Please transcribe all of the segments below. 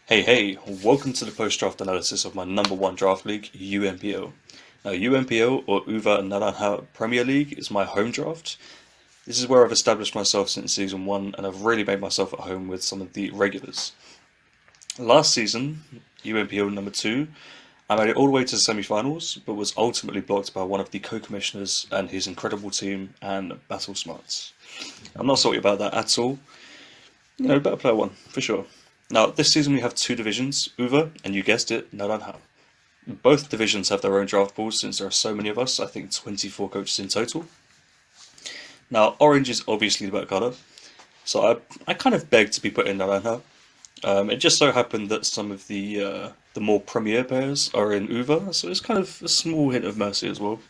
Hey, welcome to the post-draft analysis of my number one draft league, UNPL. Now, UNPL, or Uva Naranha Premier League, is my home draft. This is where I've established myself since season 1, and I've really made myself at home with some of the regulars. Last season, UNPL number 2, I made it all the way to the semi-finals, but was ultimately blocked by one of the co-commissioners and his incredible team and battle smarts. I'm not salty about that at all. Better player one, for sure. Now, this season we have two divisions, Uva, and you guessed it, Naranha. Both divisions have their own draft pools since there are so many of us, I think 24 coaches in total. Now, orange is obviously the better colour, so I kind of begged to be put in Naranha. It just so happened that some of the more premier players are in Uva, so it's kind of a small hint of mercy as well.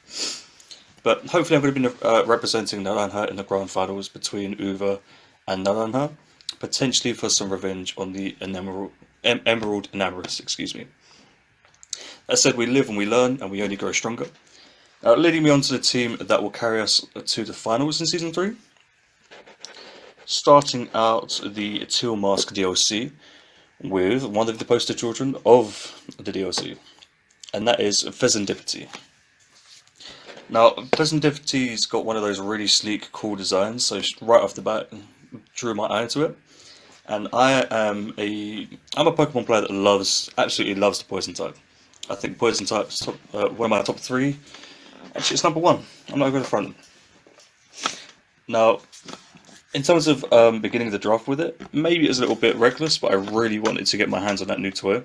But hopefully I'm going to be representing Naranha in the grand finals between Uva and Naranha, potentially for some revenge on the Emerald Enamorous, excuse me. That said, we live and we learn, and we only grow stronger. Leading me on to the team that will carry us to the finals in Season 3. Starting out the Teal Mask DLC with one of the poster children of the DLC, and that is Pheasantipity. Now, Pheasantipity's got one of those really sleek, cool designs, so right off the bat, drew my eye to it. And I'm a Pokemon player that absolutely loves the Poison type. I think Poison type's one of my top 3. Actually, it's number 1. I'm not going to front. Now, in terms of beginning the draft with it, maybe it's a little bit reckless, but I really wanted to get my hands on that new toy.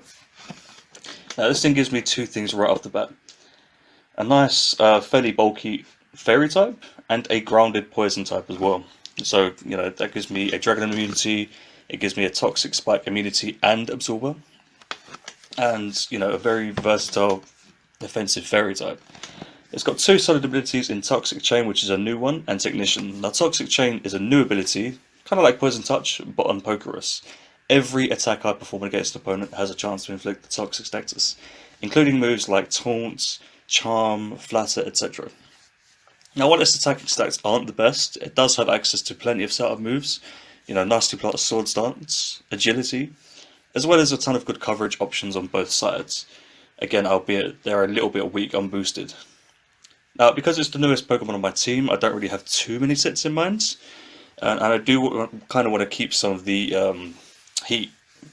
Now, this thing gives me two things right off the bat. A nice, fairly bulky Fairy type, and a grounded Poison type as well. So, that gives me a Dragon immunity, it gives me a Toxic Spike immunity and Absorber, and, a very versatile defensive Fairy type. It's got two solid abilities in Toxic Chain, which is a new one, and Technician. Now, Toxic Chain is a new ability, kind of like Poison Touch, but on Pokerus. Every attack I perform against an opponent has a chance to inflict the Toxic status, including moves like Taunt, Charm, Flatter, etc. Now, while its attacking stats aren't the best, it does have access to plenty of setup moves, Nasty Plot, Sword Stance, Agility, as well as a ton of good coverage options on both sides. Again, albeit they're a little bit weak unboosted. Now, because it's the newest Pokemon on my team, I don't really have too many sets in mind, and I do kind of want to keep some of the heat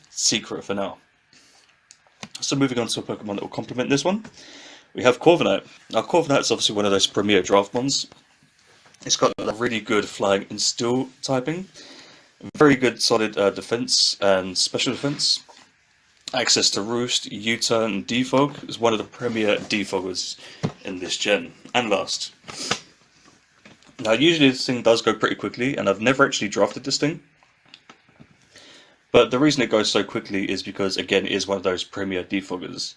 secret for now. So moving on to a Pokemon that will complement this one, we have Corviknight. Now, Corviknight's obviously one of those premier draft ones. It's got a really good Flying and Steel typing, very good solid defense and special defense. Access to Roost, U-Turn, and Defog is one of the premier defoggers in this gen, and last. Now, usually this thing does go pretty quickly, and I've never actually drafted this thing. But the reason it goes so quickly is because, again, it is one of those premier defoggers.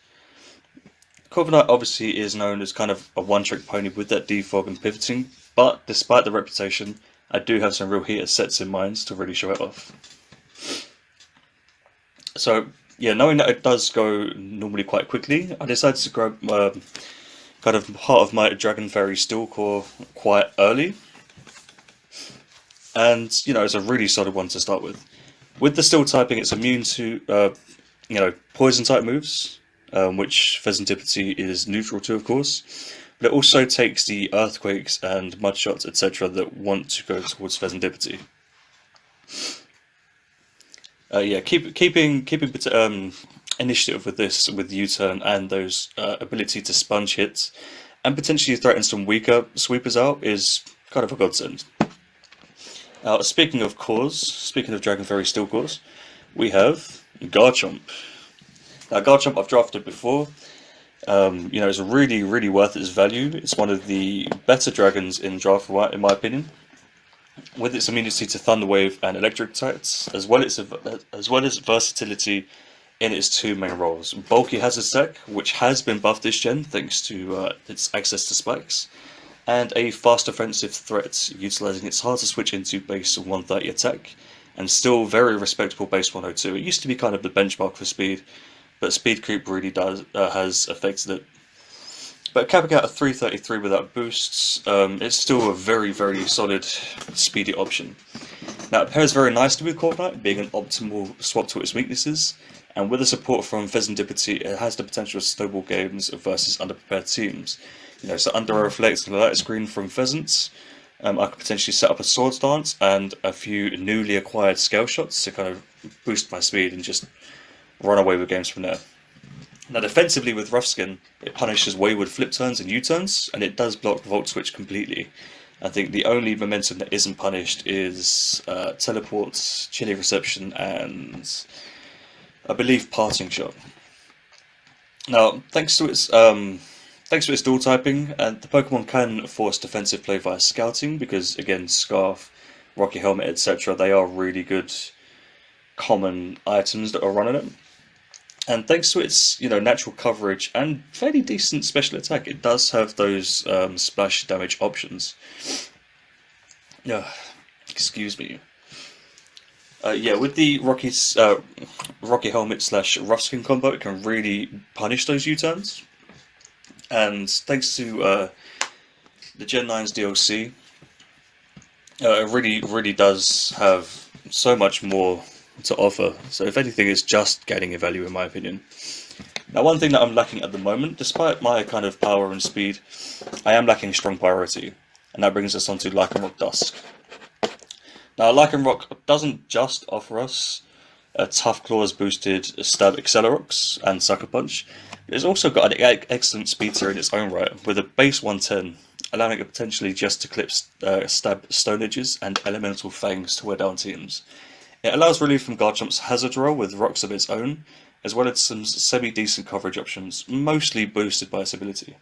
Corviknight obviously is known as kind of a one-trick pony with that defog and pivoting, but despite the reputation, I do have some real heater sets in mind to really show it off. So, yeah, knowing that it does go normally quite quickly, I decided to grab kind of part of my Dragon Fairy Steel Core quite early. And, it's a really solid one to start with. With the Steel typing, it's immune to, Poison type moves, which Pheasantipity is neutral to, of course. But it also takes the Earthquakes and Mud Shots, etc. that want to go towards Pheasantipity. Keeping initiative with this, with U-Turn and those ability to sponge hits and potentially threaten some weaker sweepers out is kind of a godsend. Now, speaking of Dragon Fairy Steel Cores, we have Garchomp. Now, Garchomp I've drafted before. It's really, really worth its value. It's one of the better dragons in draft, in my opinion, with its immunity to Thunder Wave and Electric attacks, as well as versatility in its two main roles. Bulky Hazard Tech, which has been buffed this gen thanks to its access to spikes, and a fast offensive threat, utilising its hard to switch into base 130 attack, and still very respectable base 102. It used to be kind of the benchmark for speed, but speed creep really has affected it. But capping out at 333 without boosts, it's still a very, very solid speedy option. Now, it pairs very nicely with Corviknight, being an optimal swap to its weaknesses, And with the support from Pheasantipity, it has the potential to snowball games versus underprepared teams. So under a reflect and light screen from Pheasants, I could potentially set up a Swords Dance and a few newly acquired scale shots to kind of boost my speed and just run away with games from there. Now, defensively with Rough Skin, it punishes wayward flip turns and U-turns, and it does block Volt Switch completely. I think the only momentum that isn't punished is teleports, chilly reception, and I believe parting shot. Now, thanks to its dual typing, the Pokemon can force defensive play via scouting because, again, Scarf, Rocky Helmet, etc. They are really good common items that are running it. And thanks to its natural coverage and fairly decent special attack, it does have those splash damage options. Yeah, excuse me. Yeah, with the Rocky Helmet slash Rough Skin combo, it can really punish those U-turns. And thanks to the Gen 9's DLC, it really does have so much more to offer. So if anything, it's just gaining a value in my opinion. Now, one thing that I'm lacking at the moment, despite my kind of power and speed, I am lacking strong priority. And that brings us on to Lycanroc Dusk. Now, Lycanroc doesn't just offer us a Tough Claws boosted Stab Accelerox and Sucker Punch, but it's also got an excellent speed tier in its own right, with a base 110, allowing it potentially just to clip Stab Stone Edges and Elemental Fangs to wear down teams. It allows relief from Garchomp's Hazard Roll with rocks of its own, as well as some semi-decent coverage options, mostly boosted by its ability.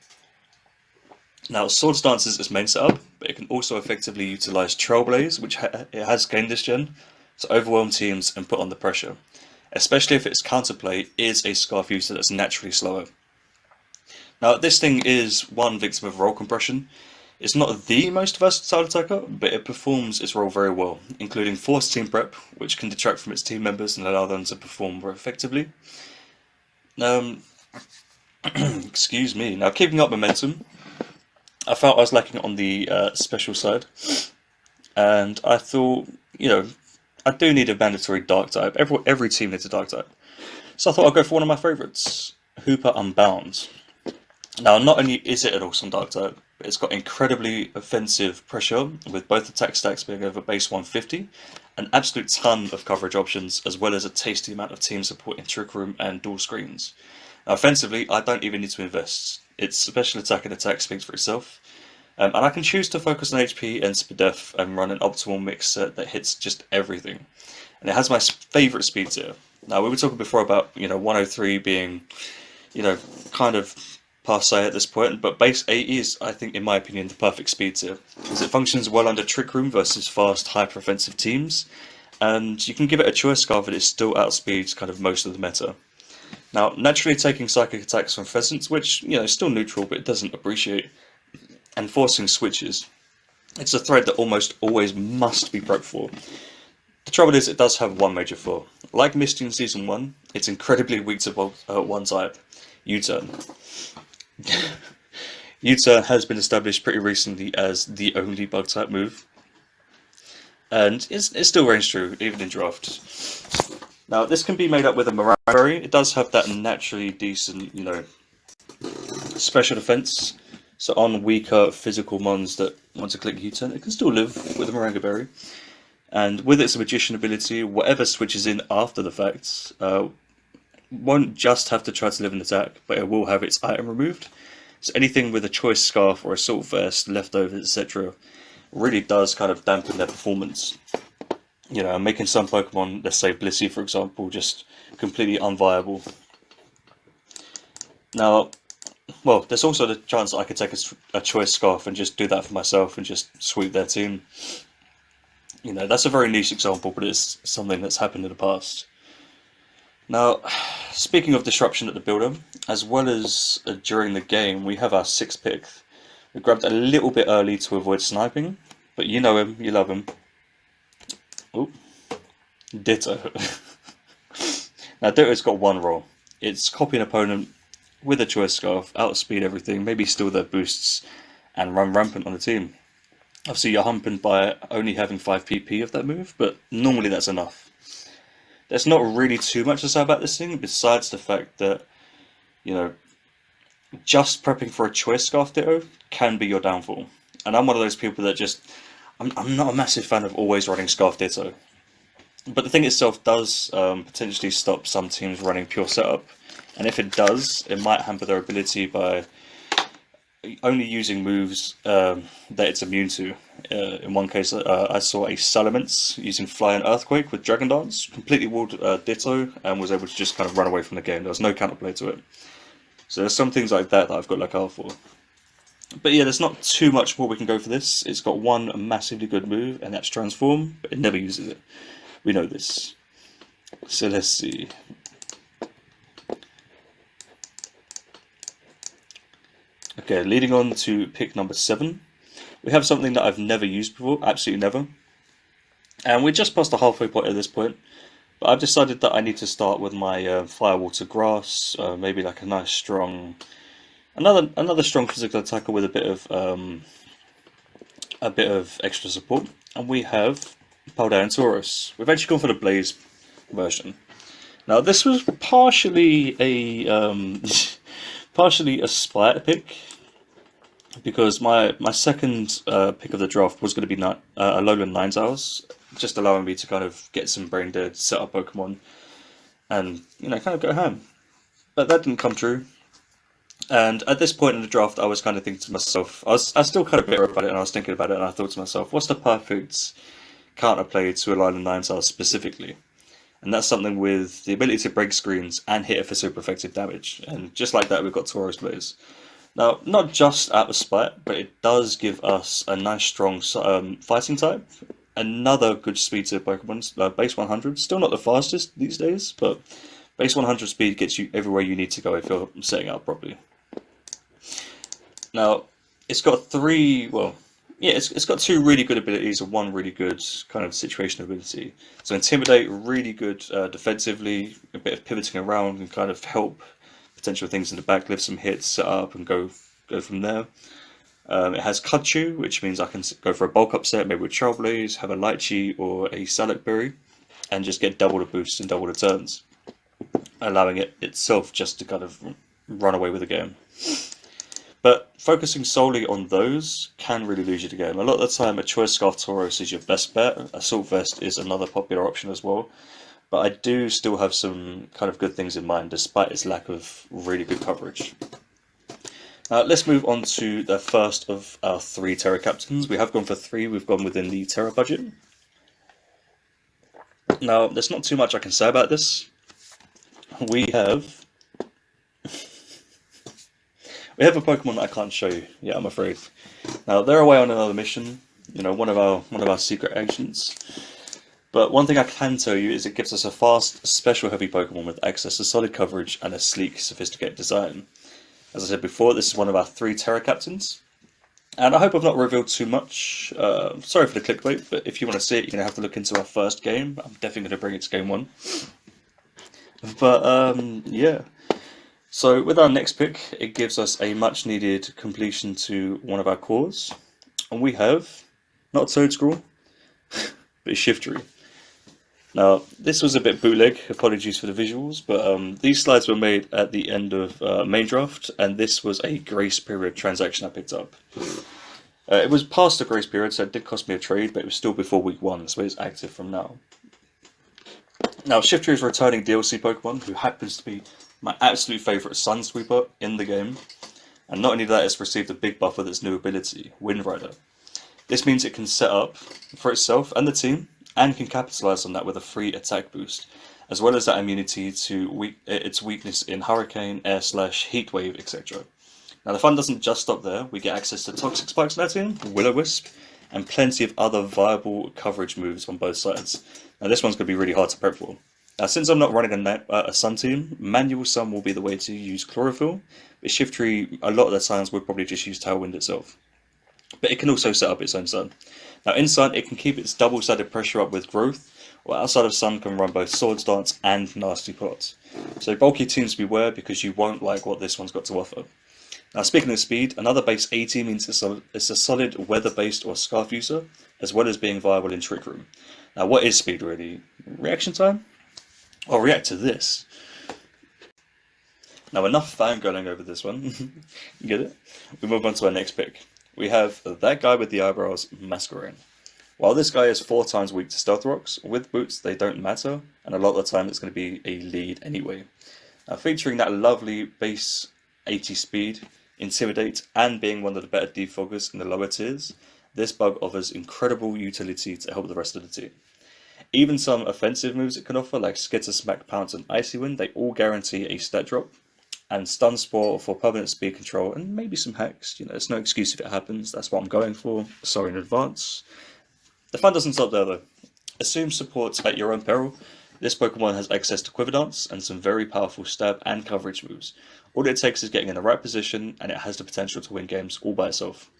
Now, Swords Dance is its main setup, but it can also effectively utilise Trailblaze, which it has gained this gen, to overwhelm teams and put on the pressure, especially if its counterplay is a Scarf user that's naturally slower. Now, this thing is one victim of role compression. It's not the most versatile attacker, but it performs its role very well, including forced team prep, which can detract from its team members and allow them to perform more effectively. Excuse me. Now, keeping up momentum, I felt I was lacking on the special side, and I thought, I do need a mandatory Dark type. Every team needs a Dark type. So I thought I'd go for one of my favourites, Hooper Unbound. Now, not only is it an awesome Dark type, but it's got incredibly offensive pressure, with both attack stacks being over base 150, an absolute ton of coverage options, as well as a tasty amount of team support in Trick Room and dual screens. Now, offensively, I don't even need to invest. Its special attack and attack speaks for itself. And I can choose to focus on HP and speed def and run an optimal mix set that hits just everything. And it has my favourite speed tier. Now, we were talking before about 103 being kind of passe at this point, but base 80 is, I think, in my opinion, the perfect speed tier, because it functions well under Trick Room versus fast, hyper-offensive teams, and you can give it a choice scarf that it still outspeeds kind of most of the meta. Now, naturally taking psychic attacks from Pheasants, which, is still neutral, but it doesn't appreciate, and forcing switches, it's a threat that almost always must be prepped for. The trouble is, it does have one major flaw. Like Misty in Season 1, it's incredibly weak to one type, U-turn. U-turn has been established pretty recently as the only bug type move, and it's still range true, even in draft. Now, this can be made up with a Moran Berry. It does have that naturally decent, special defense. So on weaker physical mons that want to click U-turn, it can still live with a Moringa Berry. And with its Magician ability, whatever switches in after the fact won't just have to try to live an attack, but it will have its item removed. So anything with a Choice Scarf or Assault Vest, Leftovers, etc. really does kind of dampen their performance. Making some Pokemon, let's say Blissey for example, just completely unviable. Now, well, there's also the chance that I could take a Choice Scarf and just do that for myself and just sweep their team. That's a very niche example, but it's something that's happened in the past. Now, speaking of disruption at the builder, as well as during the game, we have our 6th pick. We grabbed a little bit early to avoid sniping, but you know him, you love him. Oh, Ditto. Now, Ditto's got one role. It's copy an opponent with a Choice Scarf, outspeed everything, maybe steal their boosts, and run rampant on the team. Obviously, you're humpened by only having 5 PP of that move, but normally that's enough. there's not really too much to say about this thing besides the fact that, you know, just prepping for a choice scarf ditto can be your downfall. And I'm one of those people that just, I'm not a massive fan of always running scarf ditto. But the thing itself does potentially stop some teams running pure setup. And if it does, it might hamper their ability by only using moves that it's immune to. In one case, I saw a Salamence using Fly and Earthquake with Dragon Dance, completely walled Ditto, and was able to just kind of run away from the game. There was no counterplay to it. So there's some things like that I've got to look out for. But yeah, there's not too much more we can go for this. It's got one massively good move, and that's Transform, but it never uses it. We know this. So let's see. Okay, leading on to pick number 7. We have something that I've never used before, absolutely never. And we're just past the halfway point at this point. But I've decided that I need to start with my Fire Water Grass, maybe like a nice strong, another strong physical attacker with a bit of extra support. And we have Paldean Tauros. We've actually gone for the Blaze version. Now this was partially a partially a splat pick, because my second pick of the draft was going to be Alolan Ninetales, just allowing me to kind of get some brain dead, set up Pokemon, and kind of go ham. But that didn't come true. And at this point in the draft, I was kind of thinking to myself, I was still kind of bitter about it, and I was thinking about it, and I thought to myself, what's the perfect counterplay to Alolan Ninetales specifically? And that's something with the ability to break screens and hit it for super effective damage. And just like that, we've got Tauros Blaze. Now, not just out of spite, but it does give us a nice strong fighting type. Another good speed to Pokemon, base 100. Still not the fastest these days, but base 100 speed gets you everywhere you need to go if you're setting up properly. Now, it's got it's got 2 really good abilities and 1 really good kind of situational ability. So Intimidate, really good defensively, a bit of pivoting around and kind of help potential things in the back, lift some hits, set up, and go from there. It has Cudchew, which means I can go for a bulk upset, maybe with Trailblaze, have a Lychee or a Salak Berry, and just get double the boost and double the turns, allowing it itself just to kind of run away with the game. But focusing solely on those can really lose you the game. A lot of the time, a Choice Scarf Tauros is your best bet. Assault Vest is another popular option as well. But I do still have some kind of good things in mind, despite its lack of really good coverage. Now, let's move on to the first of our 3 Terra Captains. We have gone for 3. We've gone within the Terra budget. Now, there's not too much I can say about this. We have a Pokemon that I can't show you yet, I'm afraid. Now, they're away on another mission, one of our secret agents. But one thing I can tell you is it gives us a fast, special heavy Pokemon with access to solid coverage and a sleek, sophisticated design. As I said before, this is one of our 3 Terra Captains. And I hope I've not revealed too much. Sorry for the clickbait, but if you want to see it, you're going to have to look into our first game. I'm definitely going to bring it to game 1. But, yeah. So with our next pick, it gives us a much needed completion to one of our cores. And we have, not Toedscruel, but Shiftry. Now, this was a bit bootleg, apologies for the visuals, but these slides were made at the end of main draft, and this was a grace period transaction I picked up. It was past the grace period, so it did cost me a trade, but it was still before week 1, so it's active from now. Now, Shiftry is a returning DLC Pokemon who happens to be my absolute favourite Sun Sweeper in the game, and not only that, it's received a big buff with its new ability, Wind Rider. This means it can set up for itself and the team, and can capitalise on that with a free attack boost, as well as that immunity to its weakness in Hurricane, Air Slash, Heat Wave, etc. Now the fun doesn't just stop there. We get access to Toxic Spikes in our team, Will-O-Wisp, and plenty of other viable coverage moves on both sides. Now this one's going to be really hard to prep for. Now since I'm not running a Sun team, Manual Sun will be the way to use Chlorophyll, but Shiftry a lot of the times would probably just use Tailwind itself. But it can also set up its own Sun. Now in Sun, it can keep its double-sided pressure up with Growth, or outside of Sun can run both Swords Dance and Nasty Plots. So bulky teams beware, because you won't like what this one's got to offer. Now speaking of speed, another base 80 means it's a solid weather-based or Scarf user, as well as being viable in Trick Room. Now what is speed really? Reaction time? I'll react to this. Now, enough fangirling over this one. Get it? We move on to our next pick. We have that guy with the eyebrows, Masquerain. While this guy is 4 times weak to stealth rocks, with boots they don't matter, and a lot of the time it's going to be a lead anyway. Now, featuring that lovely base 80 speed, intimidate, and being one of the better defoggers in the lower tiers, this bug offers incredible utility to help the rest of the team. Even some offensive moves it can offer, like Skitter, Smack, Pounce, and Icy Wind, they all guarantee a stat drop, and Stun Spore for permanent speed control, and maybe some hacks. You know, it's no excuse if it happens, that's what I'm going for, sorry in advance. The fun doesn't stop there though. Assume support at your own peril. This Pokemon has access to Quiver Dance and some very powerful stab and coverage moves. All it takes is getting in the right position, and it has the potential to win games all by itself.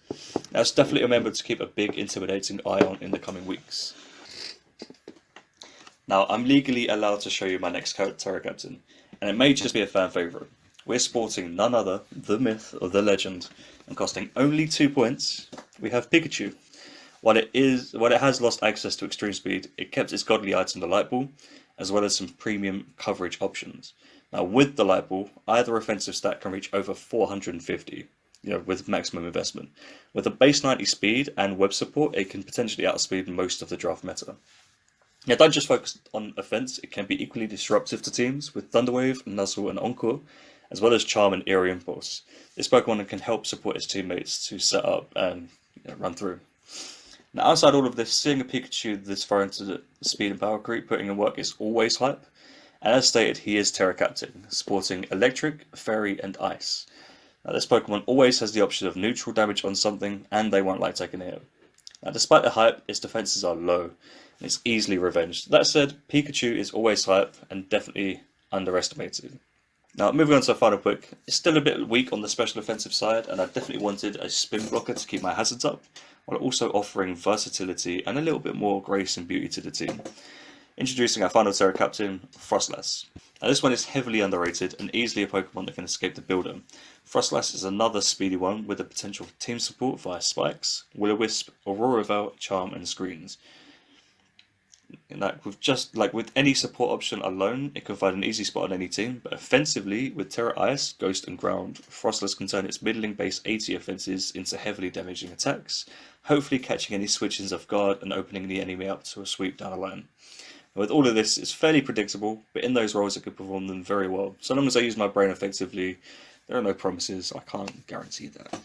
Now, it's definitely a member to keep a big intimidating eye on in the coming weeks. Now, I'm legally allowed to show you my next Terra Captain, and it may just be a fan favourite. We're sporting none other, the myth or the legend, and costing only 2 points, we have Pikachu. While it has lost access to extreme speed, it kept its godly item, the Light Ball, as well as some premium coverage options. Now, with the Light Ball, either offensive stat can reach over 450, with maximum investment. With a base 90 speed and web support, it can potentially outspeed most of the draft meta. Now, don't just focus on offense, it can be equally disruptive to teams with Thunderwave, Nuzzle, and Encore, as well as Charm and Eerie Impulse. This Pokemon can help support its teammates to set up and run through. Now, outside all of this, seeing a Pikachu this far into the speed and power creep putting in work is always hype. And as stated, he is Terra Captain, sporting Electric, Fairy, and Ice. Now, this Pokemon always has the option of neutral damage on something, and they won't like taking a hit. Now, despite the hype, its defenses are low, and it's easily revenged. That said, Pikachu is always hype, and definitely underestimated. Now, moving on to our final pick, it's still a bit weak on the special offensive side, and I definitely wanted a spin blocker to keep my hazards up, while also offering versatility and a little bit more grace and beauty to the team. Introducing our final Terra Captain, Frostlass. Now, this one is heavily underrated and easily a Pokemon that can escape the builder. Frostlass is another speedy one with the potential for team support via Spikes, Will-O-Wisp, Aurora Veil, Charm, and Screens. With any support option alone, it can find an easy spot on any team, but offensively, with Terra Ice, Ghost, and Ground, Frostless can turn its middling base 80 offenses into heavily damaging attacks, hopefully catching any switch-ins off guard and opening the enemy up to a sweep down the line. With all of this, it's fairly predictable, but in those roles it could perform them very well. So long as I use my brain effectively, there are no promises, I can't guarantee that.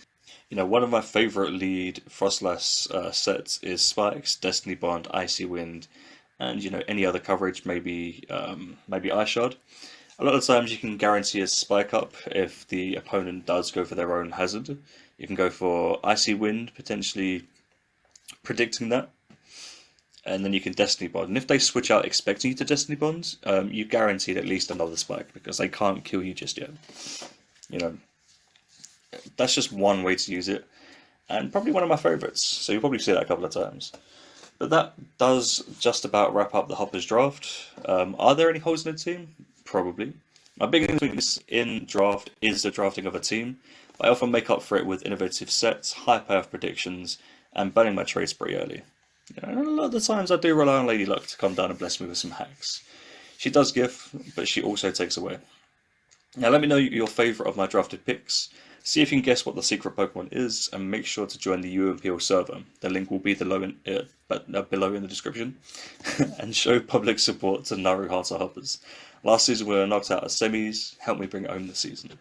One of my favourite lead Frostlass sets is Spikes, Destiny Bond, Icy Wind, and any other coverage, maybe Ice Shard. A lot of times you can guarantee a spike up if the opponent does go for their own hazard. You can go for Icy Wind, potentially predicting that, and then you can Destiny Bond. And if they switch out expecting you to Destiny Bond, you guaranteed at least another spike because they can't kill you just yet. That's just one way to use it, and probably one of my favourites. So you'll probably see that a couple of times. But that does just about wrap up the Hoppers draft. Are there any holes in the team? Probably. My biggest weakness in draft is the drafting of a team. I often make up for it with innovative sets, high payoff predictions, and burning my trades pretty early. A lot of the times I do rely on Lady Luck to come down and bless me with some hacks. She does give, but she also takes away. Now let me know your favourite of my drafted picks. See if you can guess what the secret Pokemon is, and make sure to join the UNPL server. The link will be below in the description. And show public support to Naruhata Hoppers. Last season we were knocked out of semis. Help me bring it home this season.